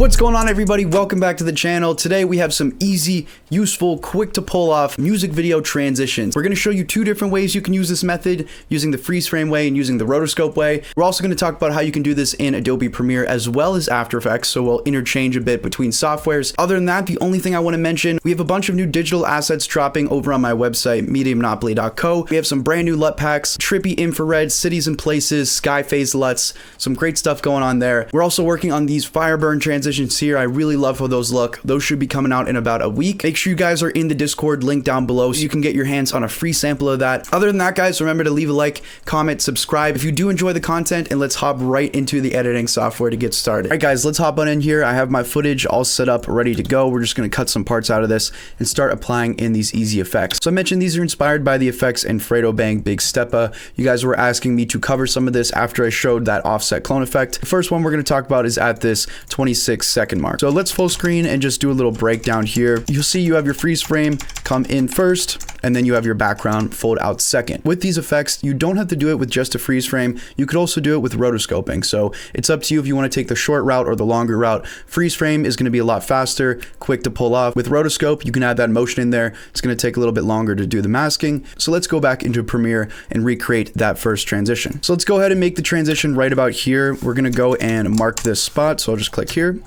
What's going on, everybody? Welcome back to the channel. Today we have some easy, useful, quick to pull off music video transitions. We're going to show you two different ways you can use this method, using the freeze frame way and using the rotoscope way. We're also going to talk about how you can do this in Adobe Premiere as well as After Effects, so we'll interchange a bit between softwares. Other than that, the only thing I want to mention, we have a bunch of new digital assets dropping over on my website, MediaMonopoly.co. We have some brand new LUT packs, trippy infrared, cities and places, sky phase LUTs, some great stuff going on there. We're also working on these Fireburn transitions here. I really love how those look. Those should be coming out in about a week. Make sure you guys are in the Discord link down below so you can get your hands on a free sample of that. Other than that, guys, remember to leave a like, comment, subscribe if you do enjoy the content, and let's hop right into the editing software to get started. All right, guys, let's hop on in here. I have my footage all set up, ready to go. We're just going to cut some parts out of this and start applying in these easy effects. So I mentioned these are inspired by the effects in Fredo Bang Big Steppa. You guys were asking me to cover some of this after I showed that offset clone effect. The first one we're going to talk about is at this 26-second mark. So let's full screen and just do a little breakdown here. You'll see you have your freeze frame come in first, and then you have your background fold out second. With these effects, you don't have to do it with just a freeze frame. You could also do it with rotoscoping. So it's up to you if you want to take the short route or the longer route. Freeze frame is going to be a lot faster, quick to pull off. With rotoscope, you can add that motion in there. It's going to take a little bit longer to do the masking. So let's go back into Premiere and recreate that first transition. So let's go ahead and make the transition right about here. We're going to go and mark this spot. So I'll just click here.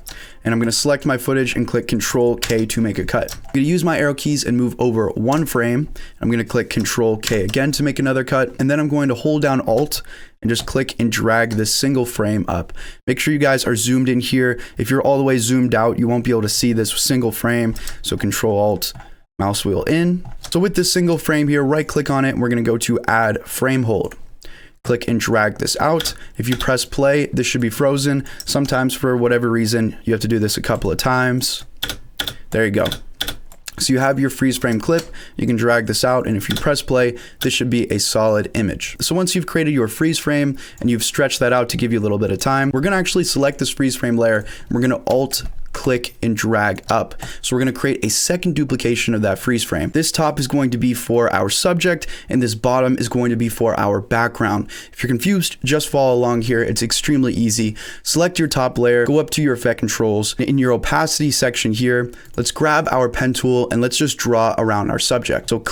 And I'm going to select my footage and click Control K to make a cut. I'm going to use my arrow keys and move over one frame. I'm going to click Control K again to make another cut. And then I'm going to hold down Alt and just click and drag this single frame up. Make sure you guys are zoomed in here. If you're all the way zoomed out, you won't be able to see this single frame. So Control Alt, mouse wheel in. So with this single frame here, right click on it, and we're going to go to Add Frame Hold. Click and drag this out. If you press play, this should be frozen. Sometimes for whatever reason, you have to do this a couple of times. There you go. So you have your freeze frame clip, you can drag this out, and if you press play, this should be a solid image. So once you've created your freeze frame and you've stretched that out to give you a little bit of time, we're gonna actually select this freeze frame layer, and we're gonna Alt click and drag up. So we're going to create a second duplication of that freeze frame. This top is going to be for our subject, and this bottom is going to be for our background. If you're confused, just follow along here. It's extremely easy. Select your top layer, go up to your effect controls. In your opacity section here, let's grab our pen tool and let's just draw around our subject. So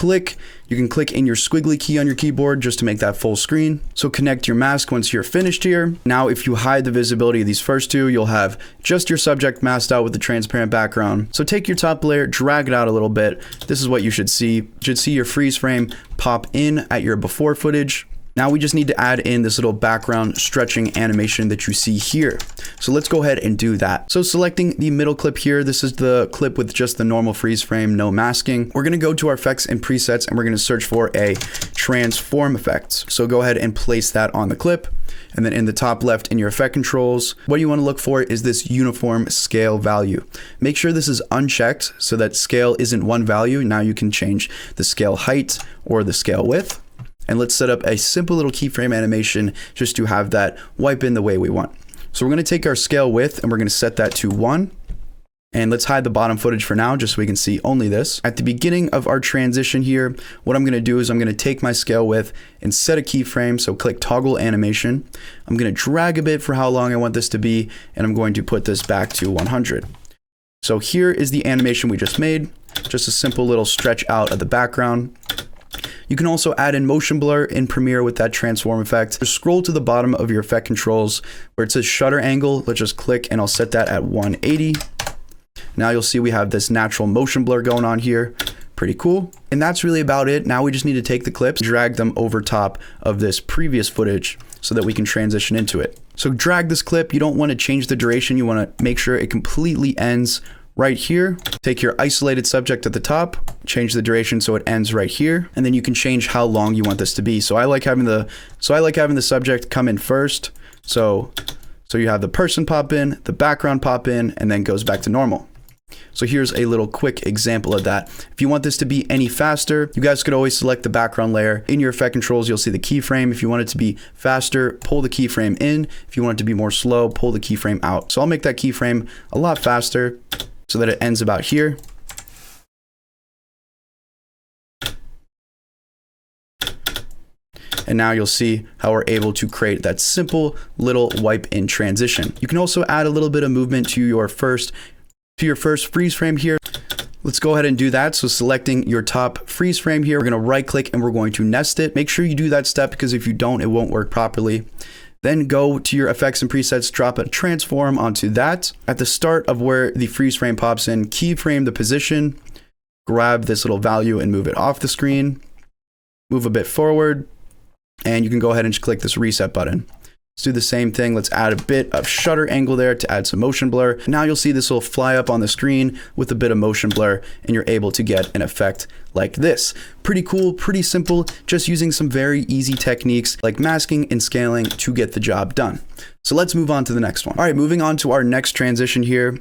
you can click in your squiggly key on your keyboard just to make that full screen. So connect your mask once you're finished here. Now, if you hide the visibility of these first two, you'll have just your subject masked out with the transparent background. So take your top layer, drag it out a little bit. This is what you should see. You should see your freeze frame pop in at your before footage. Now we just need to add in this little background stretching animation that you see here. So let's go ahead and do that. So selecting the middle clip here, this is the clip with just the normal freeze frame, no masking. We're gonna go to our effects and presets, and we're gonna search for a transform effect. So go ahead and place that on the clip. And then in the top left in your effect controls, what you want to look for is this uniform scale value. Make sure this is unchecked so that scale isn't one value. Now you can change the scale height or the scale width. And let's set up a simple little keyframe animation just to have that wipe in the way we want. So we're going to take our scale width and we're going to set that to 1. And let's hide the bottom footage for now, just so we can see only this. At the beginning of our transition here, what I'm going to do is I'm going to take my scale width and set a keyframe. So click toggle animation. I'm going to drag a bit for how long I want this to be, and I'm going to put this back to 100. So here is the animation we just made, just a simple little stretch out of the background. You can also add in motion blur in Premiere with that transform effect. Just scroll to the bottom of your effect controls where it says shutter angle. Let's just click and I'll set that at 180. Now you'll see we have this natural motion blur going on here. Pretty cool. And that's really about it. Now we just need to take the clips, drag them over top of this previous footage so that we can transition into it. So drag this clip. You don't want to change the duration. You want to make sure it completely ends right here. Take your isolated subject at the top, change the duration so it ends right here, and then you can change how long you want this to be. So I like having the subject come in first. So you have the person pop in, the background pop in, and then goes back to normal. So here's a little quick example of that. If you want this to be any faster, you guys could always select the background layer. In your effect controls, you'll see the keyframe. If you want it to be faster, pull the keyframe in. If you want it to be more slow, pull the keyframe out. So I'll make that keyframe a lot faster so that it ends about here. And now you'll see how we're able to create that simple little wipe in transition. You can also add a little bit of movement to your first freeze frame here. Let's go ahead and do that. So selecting your top freeze frame here, we're going to right click and we're going to nest it. Make sure you do that step because if you don't, it won't work properly. Then go to your effects and presets, drop a transform onto that. At the start of where the freeze frame pops in, keyframe the position, grab this little value and move it off the screen, move a bit forward, and you can go ahead and just click this reset button. Let's do the same thing. Let's add a bit of shutter angle there to add some motion blur. Now you'll see this will fly up on the screen with a bit of motion blur and you're able to get an effect like this. Pretty cool, pretty simple, just using some very easy techniques like masking and scaling to get the job done. So let's move on to the next one. All right, moving on to our next transition here.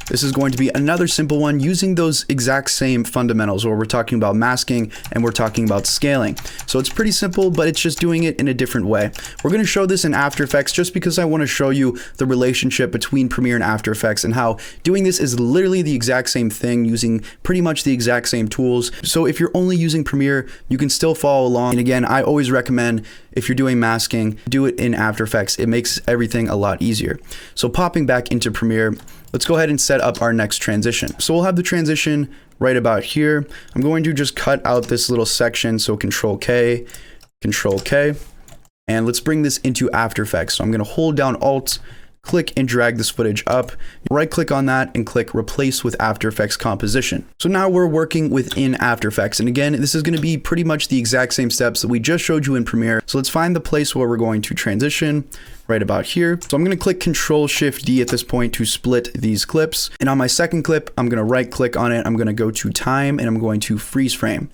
This is going to be another simple one using those exact same fundamentals where we're talking about masking and we're talking about scaling. So it's pretty simple, but it's just doing it in a different way. We're going to show this in After Effects just because I want to show you the relationship between Premiere and After Effects and how doing this is literally the exact same thing using pretty much the exact same tools. So if you're only using Premiere, you can still follow along. And again, I always recommend if you're doing masking, do it in After Effects. It makes everything a lot easier. So popping back into Premiere, let's go ahead and set up our next transition. So we'll have the transition right about here. I'm going to just cut out this little section. So Control K, and let's bring this into After Effects. So I'm going to hold down Alt, click and drag this footage up, right click on that and click replace with After Effects composition. So now we're working within After Effects. And again, this is going to be pretty much the exact same steps that we just showed you in Premiere. So let's find the place where we're going to transition right about here. So I'm going to click Control Shift D at this point to split these clips. And on my second clip, I'm going to right click on it. I'm going to go to time and I'm going to freeze frame.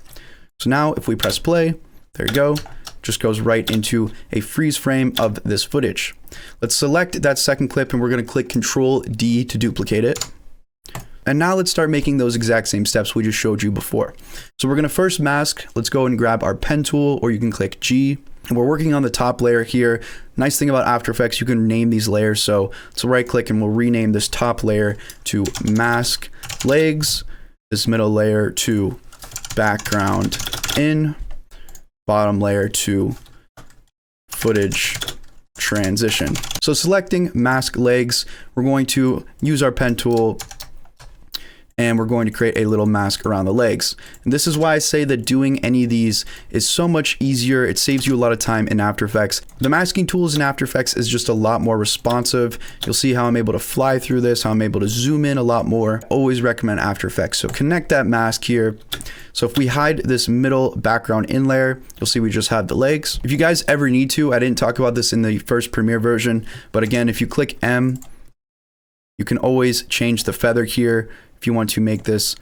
So now if we press play, there you go. Just goes right into a freeze frame of this footage. Let's select that second clip and we're going to click Control D to duplicate it. And now let's start making those exact same steps we just showed you before. So we're going to first mask. Let's go and grab our pen tool, or you can click G. And we're working on the top layer here. Nice thing about After Effects, you can name these layers. So let's right click and we'll rename this top layer to mask legs, this middle layer to background in, bottom layer to footage transition. So selecting mask legs, we're going to use our pen tool and we're going to create a little mask around the legs. And this is why I say that doing any of these is so much easier. It saves you a lot of time in After Effects. The masking tools in After Effects is just a lot more responsive. You'll see how I'm able to fly through this, how I'm able to zoom in a lot more. Always recommend After Effects. So connect that mask here. So if we hide this middle background in layer, you'll see we just have the legs. If you guys ever need to, I didn't talk about this in the first Premiere version, but again, if you click M, you can always change the feather here. If you want to make this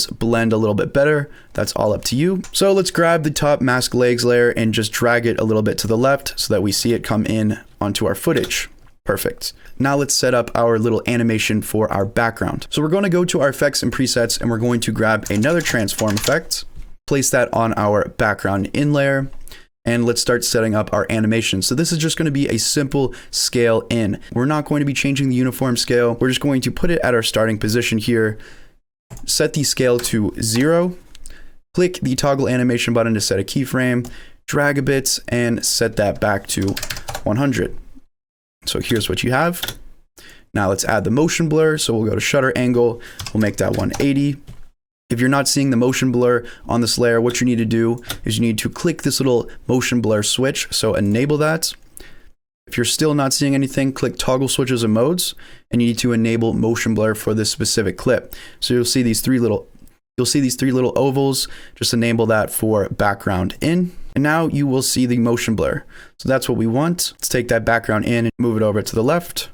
blend a little bit better, that's all up to you. So let's grab the top mask legs layer and just drag it a little bit to the left so that we see it come in onto our footage. Perfect. Now let's set up our little animation for our background. So we're going to go to our effects and presets and we're going to grab another transform effect, place that on our background in layer, and let's start setting up our animation. So this is just going to be a simple scale in. We're not going to be changing the uniform scale. We're just going to put it at our starting position here, set the scale to 0, click the toggle animation button to set a keyframe, drag a bit and set that back to 100. So here's what you have. Now let's add the motion blur. So we'll go to shutter angle. We'll make that 180. If you're not seeing the motion blur on this layer, what you need to do is you need to click this little motion blur switch. So enable that. If you're still not seeing anything, click toggle switches and modes, and you need to enable motion blur for this specific clip. So you'll see these three little ovals. Just enable that for background in. And now you will see the motion blur. So that's what we want. Let's take that background in and move it over to the left.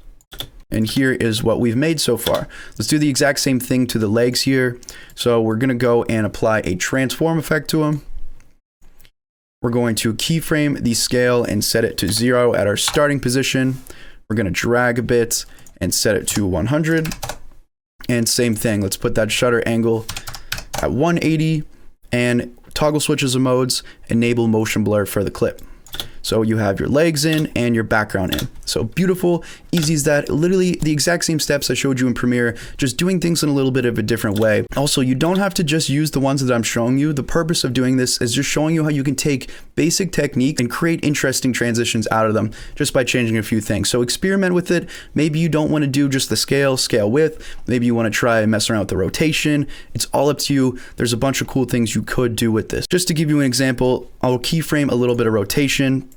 And here is what we've made so far. Let's do the exact same thing to the legs here. So we're going to go and apply a transform effect to them. We're going to keyframe the scale and set it to 0 at our starting position. We're going to drag a bit and set it to 100. And same thing, let's put that shutter angle at 180 and toggle switches and modes, enable motion blur for the clip. So you have your legs in and your background in. So beautiful, easy as that. Literally the exact same steps I showed you in Premiere, just doing things in a little bit of a different way. Also, you don't have to just use the ones that I'm showing you. The purpose of doing this is just showing you how you can take basic technique and create interesting transitions out of them just by changing a few things. So experiment with it. Maybe you don't want to do just the scale width. Maybe you want to try and mess around with the rotation. It's all up to you. There's a bunch of cool things you could do with this. Just to give you an example, I'll keyframe a little bit of rotation.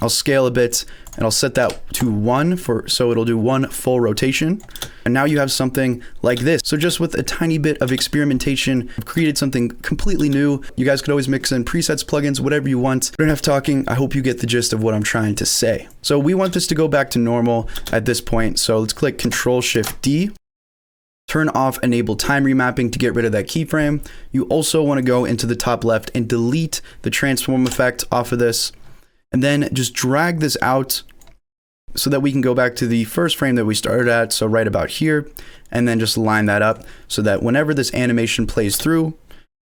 I'll scale a bit and I'll set that to 1 so it'll do 1 full rotation. And now you have something like this. So just with a tiny bit of experimentation, I've created something completely new. You guys could always mix in presets, plugins, whatever you want. Don't have talking. I hope you get the gist of what I'm trying to say. So we want this to go back to normal at this point. So let's click Control-Shift-D. Turn off enable time remapping to get rid of that keyframe. You also want to go into the top left and delete the transform effect off of this. And then just drag this out so that we can go back to the first frame that we started at, so right about here, and then just line that up so that whenever this animation plays through,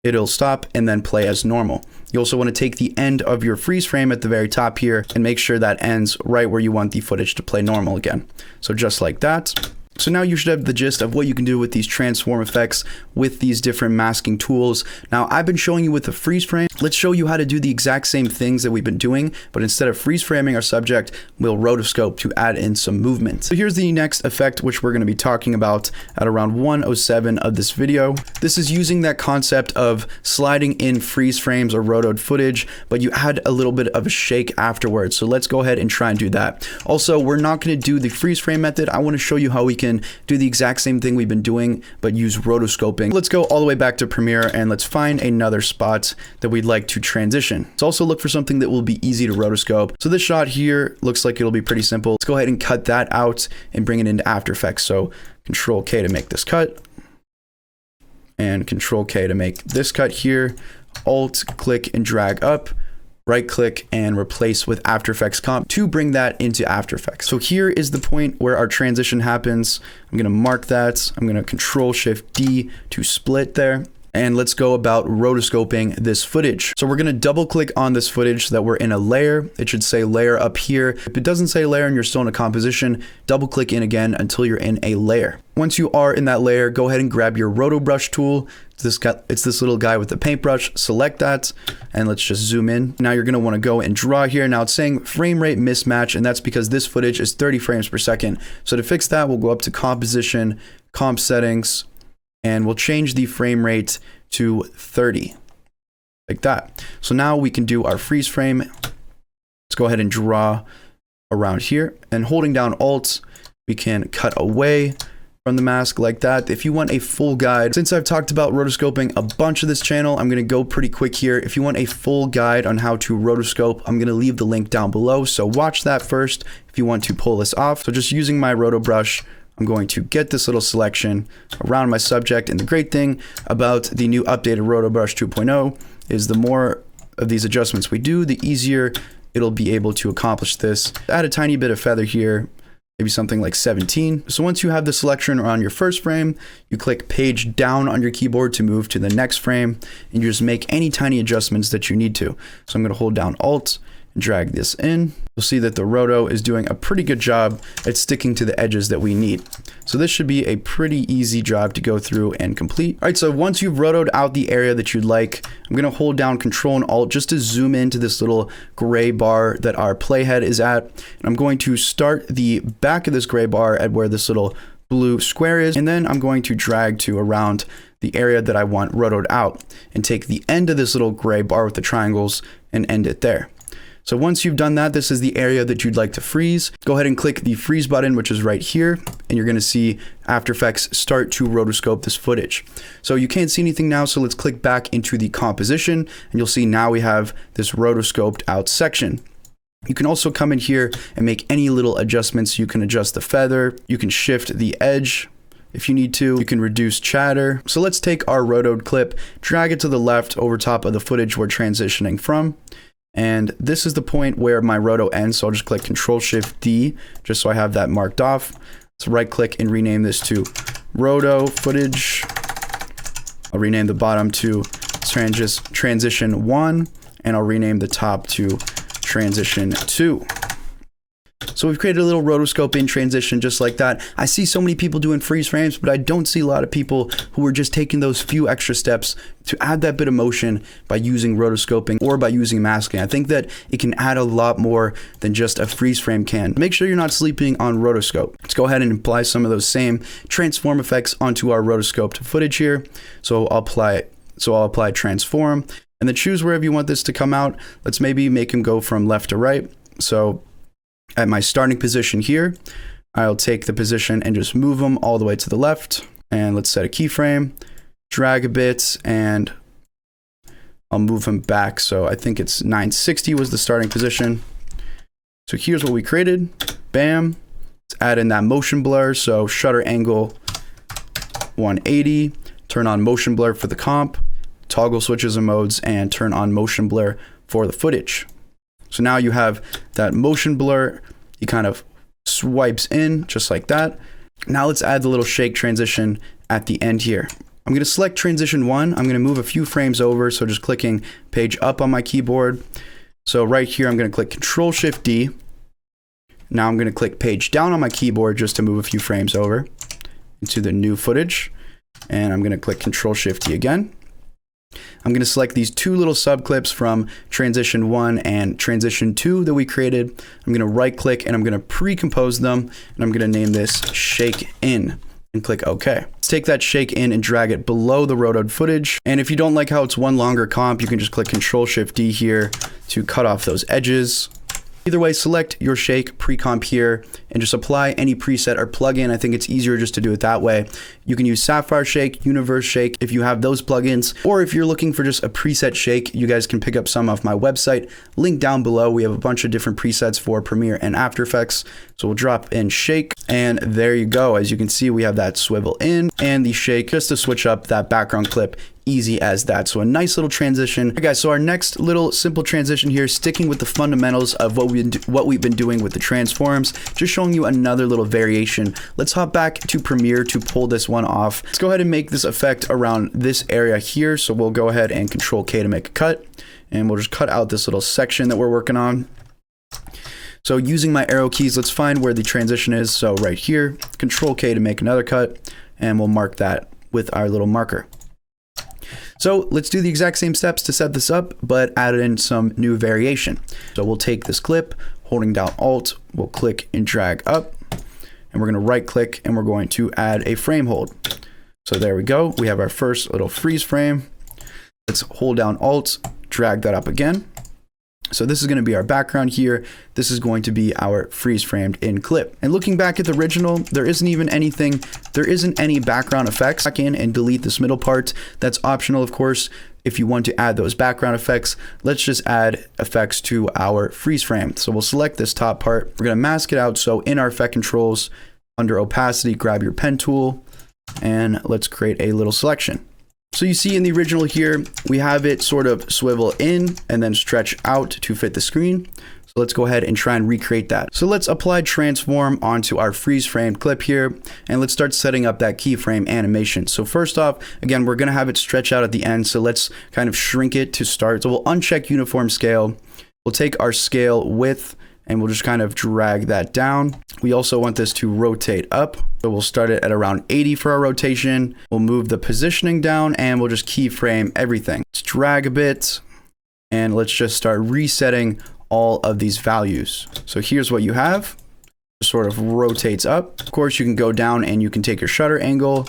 it'll stop and then play as normal. You also want to take the end of your freeze frame at the very top here and make sure that ends right where you want the footage to play normal again. So just like that. So now you should have the gist of what you can do with these transform effects with these different masking tools. Now I've been showing you with the freeze frame. Let's show you how to do the exact same things that we've been doing, but instead of freeze framing our subject, we'll rotoscope to add in some movement. So here's the next effect, which we're going to be talking about at around 1:07 of this video. This is using that concept of sliding in freeze frames or rotoed footage, but you add a little bit of a shake afterwards. So let's go ahead and try and do that. Also, we're not going to do the freeze frame method. I want to show you how we can do the exact same thing we've been doing, but use rotoscoping. Let's go all the way back to Premiere and let's find another spot that we'd like to transition. Let's also look for something that will be easy to rotoscope. So this shot here looks like it'll be pretty simple. Let's go ahead and cut that out and bring it into After Effects. So Control K to make this cut and Control K to make this cut here. Alt click and drag up. Right click and replace with After Effects comp to bring that into After Effects. So here is the point where our transition happens. I'm going to mark that. I'm going to Control-Shift-D to split there. And let's go about rotoscoping this footage. So we're going to double click on this footage so that we're in a layer. It should say layer up here. If it doesn't say layer and you're still in a composition, double click in again until you're in a layer. Once you are in that layer, go ahead and grab your roto brush tool. It's this little guy with the paintbrush. Select that and let's just zoom in. Now you're going to want to go and draw here. Now it's saying frame rate mismatch, and that's because this footage is 30 frames per second. So to fix that, we'll go up to composition, comp settings, and we'll change the frame rate to 30 like that. So now we can do our freeze frame. Let's go ahead and draw around here, and holding down Alt, we can cut away from the mask like that. If you want a full guide, since I've talked about rotoscoping a bunch of this channel, I'm going to go pretty quick here. If you want a full guide on how to rotoscope, I'm going to leave the link down below. So watch that first if you want to pull this off. So just using my roto brush, I'm going to get this little selection around my subject. And the great thing about the new updated Roto Brush 2.0 is the more of these adjustments we do, the easier it'll be able to accomplish this. Add a tiny bit of feather here, maybe something like 17. So once you have the selection around your first frame, you click page down on your keyboard to move to the next frame, and you just make any tiny adjustments that you need to. So I'm going to hold down Alt and drag this in. You'll see that the roto is doing a pretty good job at sticking to the edges that we need. So this should be a pretty easy job to go through and complete. All right, so once you've rotoed out the area that you'd like, I'm going to hold down Control and Alt just to zoom into this little gray bar that our playhead is at. And I'm going to start the back of this gray bar at where this little blue square is, and then I'm going to drag to around the area that I want rotoed out and take the end of this little gray bar with the triangles and end it there. So once you've done that, this is the area that you'd like to freeze. Go ahead and click the freeze button, which is right here, and you're going to see After Effects start to rotoscope this footage. So you can't see anything now, so let's click back into the composition, and you'll see now we have this rotoscoped out section. You can also come in here and make any little adjustments. You can adjust the feather, you can shift the edge if you need to, you can reduce chatter. So let's take our rotoed clip, drag it to the left over top of the footage we're transitioning from. And this is the point where my roto ends. So I'll just click Control-Shift-D just so I have that marked off. Let's right click and rename this to roto footage. I'll rename the bottom to transition 1, and I'll rename the top to transition 2. So we've created a little rotoscoping transition just like that. I see so many people doing freeze frames, but I don't see a lot of people who are just taking those few extra steps to add that bit of motion by using rotoscoping or by using masking. I think that it can add a lot more than just a freeze frame can. Make sure you're not sleeping on rotoscope. Let's go ahead and apply some of those same transform effects onto our rotoscoped footage here. So I'll apply transform and then choose wherever you want this to come out. Let's maybe make him go from left to right. So at my starting position here, I'll take the position and just move them all the way to the left. And let's set a keyframe, drag a bit, and I'll move him back. So I think it's 960 was the starting position. So here's what we created. Bam. Let's add in that motion blur. So shutter angle 180, turn on motion blur for the comp, toggle switches and modes, and turn on motion blur for the footage. So now you have that motion blur. He kind of swipes in just like that. Now let's add the little shake transition at the end here. I'm going to select transition 1. I'm going to move a few frames over. So just clicking page up on my keyboard. So right here, I'm going to click Control-Shift-D. Now I'm going to click page down on my keyboard just to move a few frames over into the new footage. And I'm going to click Control-Shift-D again. I'm going to select these two little subclips from transition 1 and transition 2 that we created. I'm going to right click and I'm going to pre-compose them, and I'm going to name this shake in and click OK. Let's take that shake in and drag it below the rotoed footage. And if you don't like how it's one longer comp, you can just click Control-Shift-D here to cut off those edges. Either way, select your shake pre-comp here and just apply any preset or plugin. I think it's easier just to do it that way. You can use Sapphire Shake, Universe Shake if you have those plugins, or if you're looking for just a preset shake, you guys can pick up some off my website. Link down below. We have a bunch of different presets for Premiere and After Effects. So we'll drop in shake, and there you go. As you can see, we have that swivel in and the shake just to switch up that background clip. Easy as that. So a nice little transition. All right, guys, so our next little simple transition here, sticking with the fundamentals of what we've been doing with the transforms, just showing you another little variation. Let's hop back to Premiere to pull this one off. Let's go ahead and make this effect around this area here. So we'll go ahead and Control K to make a cut, and we'll just cut out this little section that we're working on. So using my arrow keys, let's find where the transition is. So right here, Control K to make another cut, and we'll mark that with our little marker. So let's do the exact same steps to set this up, but add in some new variation. So we'll take this clip, holding down Alt, we'll click and drag up, and we're going to right click and we're going to add a frame hold. So there we go. We have our first little freeze frame. Let's hold down Alt, drag that up again. So this is going to be our background here. This is going to be our freeze framed in clip. And looking back at the original, there isn't any background effects. Back in and delete this middle part. That's optional, of course, if you want to add those background effects. Let's just add effects to our freeze frame. So we'll select this top part. We're going to mask it out. So in our effect controls, under opacity, grab your pen tool, and let's create a little selection. So you see in the original here, we have it sort of swivel in and then stretch out to fit the screen. So let's go ahead and try and recreate that. So let's apply transform onto our freeze frame clip here, and let's start setting up that keyframe animation. So first off, again, we're gonna have it stretch out at the end. So let's kind of shrink it to start. So we'll uncheck uniform scale. We'll take our scale width and we'll just kind of drag that down. We also want this to rotate up. So we'll start it at around 80 for our rotation. We'll move the positioning down and we'll just keyframe everything. Let's drag a bit and let's just start resetting all of these values. So here's what you have. It sort of rotates up. Of course, you can go down and you can take your shutter angle,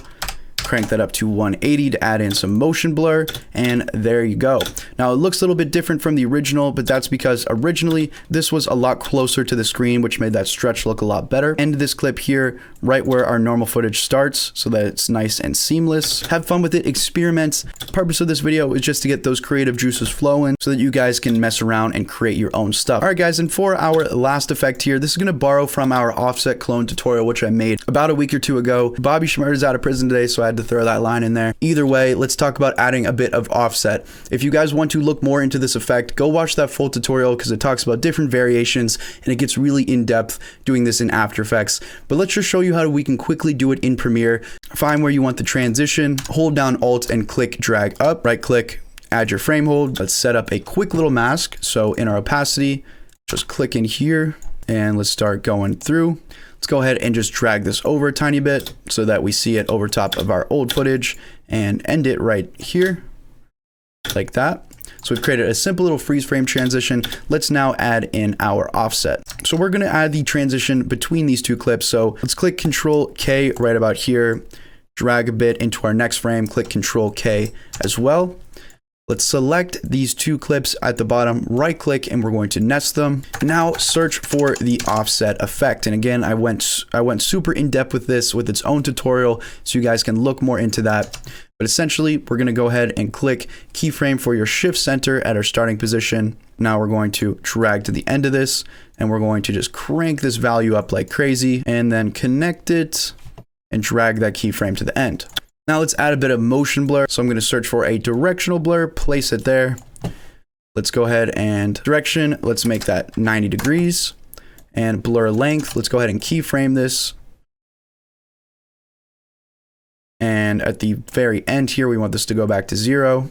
crank that up to 180 to add in some motion blur, and there you go. Now it looks a little bit different from the original, but that's because originally this was a lot closer to the screen, which made that stretch look a lot better. End this clip here, right where our normal footage starts, so that it's nice and seamless. Have fun with it, experiment. The purpose of this video is just to get those creative juices flowing so that you guys can mess around and create your own stuff. All right, guys, and for our last effect here, this is gonna borrow from our offset clone tutorial, which I made about a week or two ago. Bobby Schmurder's out of prison today, so I had to throw that line in there. Either way, let's talk about adding a bit of offset. If you guys want to look more into this effect, go watch that full tutorial because it talks about different variations and it gets really in depth doing this in After Effects. But let's just show you how we can quickly do it in Premiere. Find where you want the transition, hold down Alt and click drag up, right click, add your frame hold. Let's set up a quick little mask. So in our opacity, just click in here And let's start going through. Let's go ahead and just drag this over a tiny bit so that we see it over top of our old footage and end it right here like that. So we've created a simple little freeze frame transition. Let's now add in our offset. So we're gonna add the transition between these two clips. So let's click Control K right about here, drag a bit into our next frame, click Control K as well. Let's select these two clips at the bottom, right click, and we're going to nest them. Now search for the offset effect. And again, I went super in depth with this with its own tutorial, so you guys can look more into that. But essentially, we're gonna go ahead and click keyframe for your shift center at our starting position. Now we're going to drag to the end of this, and we're going to just crank this value up like crazy, and then connect it and drag that keyframe to the end. Now let's add a bit of motion blur. So I'm going to search for a directional blur, place it there. Let's go ahead and direction, let's make that 90 degrees. And blur length, let's go ahead and keyframe this. And at the very end here, we want this to go back to 0.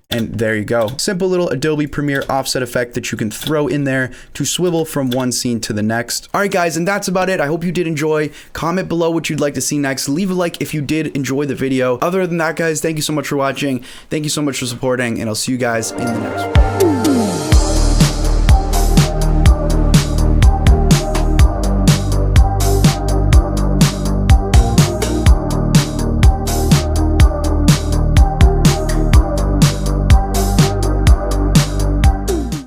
And there you go. Simple little Adobe Premiere offset effect that you can throw in there to swivel from one scene to the next. All right, guys, and that's about it. I hope you did enjoy. Comment below what you'd like to see next. Leave a like if you did enjoy the video. Other than that, guys, thank you so much for watching. Thank you so much for supporting, and I'll see you guys in the next one.